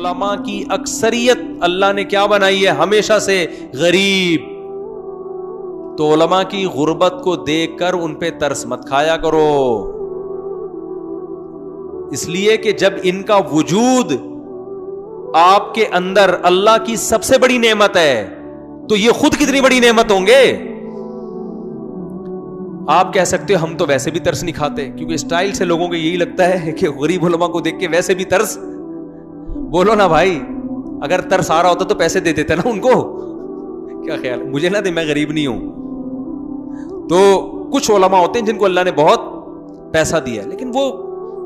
علماء کی اکثریت اللہ نے کیا بنائی ہے؟ ہمیشہ سے غریب. تو علماء کی غربت کو دیکھ کر ان پہ ترس مت کھایا کرو، اس لیے کہ جب ان کا وجود آپ کے اندر اللہ کی سب سے بڑی نعمت ہے تو یہ خود کتنی بڑی نعمت ہوں گے. آپ کہہ سکتے ہو ہم تو ویسے بھی ترس نہیں کھاتے، کیونکہ اسٹائل سے لوگوں کو یہی لگتا ہے کہ غریب علماء کو دیکھ کے ویسے بھی ترس. بولو نا بھائی، اگر ترس آ رہا ہوتا تو پیسے دے دیتے نا ان کو. کیا خیال ہے؟ مجھے نہ دے، میں غریب نہیں ہوں. تو کچھ علماء ہوتے ہیں جن کو اللہ نے بہت پیسہ دیا ہے، لیکن وہ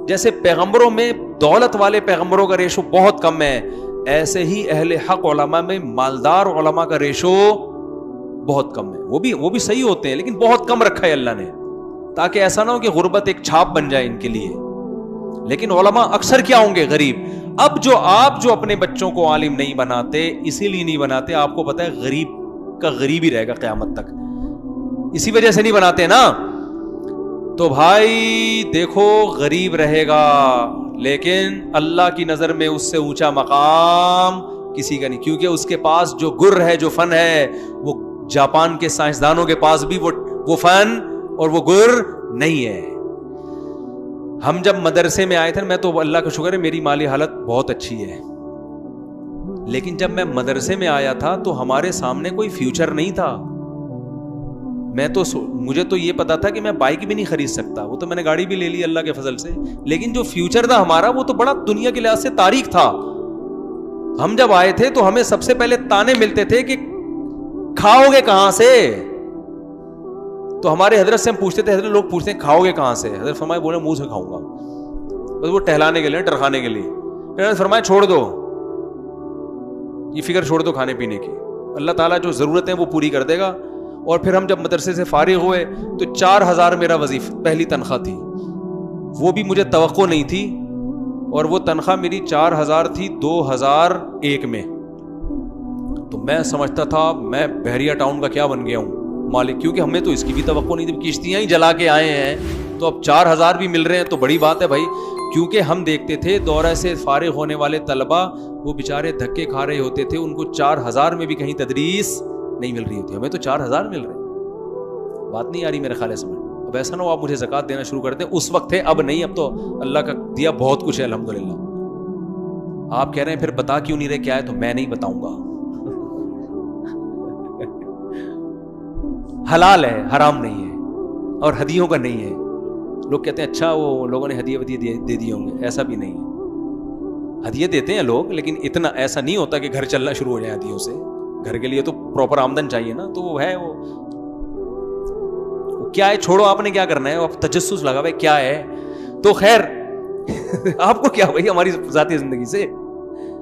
جیسے پیغمبروں میں دولت والے پیغمبروں کا ریشو بہت کم ہے، ایسے ہی اہل حق علماء میں مالدار علماء کا ریشو بہت کم ہے. وہ بھی صحیح ہوتے ہیں لیکن بہت کم رکھا ہے اللہ نے، تاکہ ایسا نہ ہو کہ غربت ایک چھاپ بن جائے ان کے لیے. لیکن علماء اکثر کیا ہوں گے؟ غریب. اب آپ جو اپنے بچوں کو عالم نہیں بناتے، اسی لیے نہیں بناتے، آپ کو پتا ہے غریب کا غریب ہی رہے گا قیامت تک، اسی وجہ سے نہیں بناتے نا. تو بھائی دیکھو، غریب رہے گا لیکن اللہ کی نظر میں اس سے اونچا مقام کسی کا نہیں، کیونکہ اس کے پاس جو گر ہے، جو فن ہے، وہ جاپان کے سائنسدانوں کے پاس بھی وہ فن اور وہ گر نہیں ہے. ہم جب مدرسے میں آئے تھے، میں تو اللہ کا شکر ہے میری مالی حالت بہت اچھی ہے، لیکن جب میں مدرسے میں آیا تھا تو ہمارے سامنے کوئی فیوچر نہیں تھا. مجھے تو یہ پتا تھا کہ میں بائک بھی نہیں خرید سکتا، وہ تو میں نے گاڑی بھی لے لی اللہ کے فضل سے، لیکن جو فیوچر تھا ہمارا وہ تو بڑا دنیا کے لحاظ سے تاریخ تھا. ہم جب آئے تھے تو ہمیں سب سے پہلے تانے ملتے تھے کہ کھاؤ گے کہاں سے. تو ہمارے حضرت سے ہم پوچھتے تھے، حضرت لوگ پوچھتے ہیں کھاؤ گے کہاں سے؟ حضرت فرمائے بولے منہ سے کھاؤں گا، بس وہ ٹہلانے کے لیے، ٹرکھانے کے لیے. حضرت فرمائے چھوڑ دو یہ فکر، چھوڑ دو کھانے پینے کی، اللہ تعالیٰ جو ضرورت ہے وہ پوری کر دے گا. اور پھر ہم جب مدرسے سے فارغ ہوئے تو 4000 میرا وظیفہ پہلی تنخواہ تھی، وہ بھی مجھے توقع نہیں تھی، اور وہ تنخواہ میری 4000 تھی 2001 میں. تو میں سمجھتا تھا میں بحریہ ٹاؤن کا کیا بن گیا ہوں مالک، کیونکہ ہمیں تو اس کی بھی توقع نہیں تھی، کشتیاں ہی جلا کے آئے ہیں تو اب 4000 بھی مل رہے ہیں تو بڑی بات ہے بھائی. کیونکہ ہم دیکھتے تھے دورہ سے فارغ ہونے والے طلبہ وہ بیچارے دھکے کھا رہے ہوتے تھے، ان کو 4000 میں بھی کہیں تدریس نہیں مل رہی ہوتی، ہمیں تو 4000 مل رہے. بات نہیں آ رہی میرے خیال سے سمجھ. اب ایسا نہ ہو آپ مجھے زکوٰۃ دینا شروع کر دیں، اس وقت تھے اب نہیں، اب تو اللہ کا دیا بہت کچھ ہے الحمدللہ. آپ کہہ رہے ہیں پھر بتا کیوں نہیں رہے کیا ہے، تو میں نہیں بتاؤں گا. حلال ہے، حرام نہیں ہے، اور ہدیوں کا نہیں ہے. لوگ کہتے ہیں اچھا وہ لوگوں نے ہدیے دے دیے ہوں گے، ایسا بھی نہیں ہے. ہدیے دیتے ہیں لوگ، لیکن اتنا ایسا نہیں ہوتا کہ گھر چلنا شروع ہو جائے ہدیوں سے. گھر کے لیے تو پراپر آمدن چاہیے نا، تو وہ ہے وہ کیا ہے، چھوڑو آپ نے کیا کرنا ہے، آپ تجسس لگا ہوئے کیا ہے. تو خیر آپ کو کیا بھائی ہماری ذاتی زندگی سے،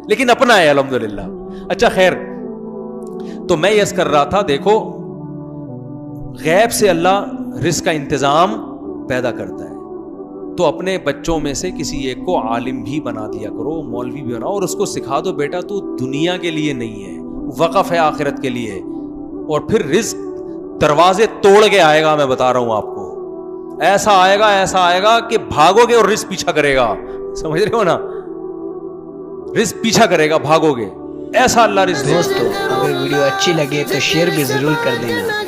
لیکن اپنا ہے الحمدللہ. اچھا خیر، تو میں یس کر رہا تھا، دیکھو غیب سے اللہ رزق کا انتظام پیدا کرتا ہے، تو اپنے بچوں میں سے کسی ایک کو عالم بھی بنا دیا کرو، مولوی بھی بناؤ، اور اس کو سکھا دو بیٹا تو دنیا کے لیے نہیں ہے، وقف ہے آخرت کے لیے. اور پھر رزق دروازے توڑ کے آئے گا. میں بتا رہا ہوں آپ کو، ایسا آئے گا کہ بھاگو گے اور رزق پیچھا کرے گا. سمجھ رہے ہو نا، رزق پیچھا کرے گا، بھاگو گے، ایسا اللہ رزق. دوستو اگر ویڈیو اچھی لگے تو شیئر بھی ضرور کر دینا.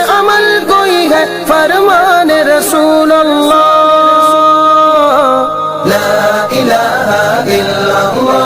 عمل کوئی ہے فرمان رسول اللہ، لا الہ الا اللہ.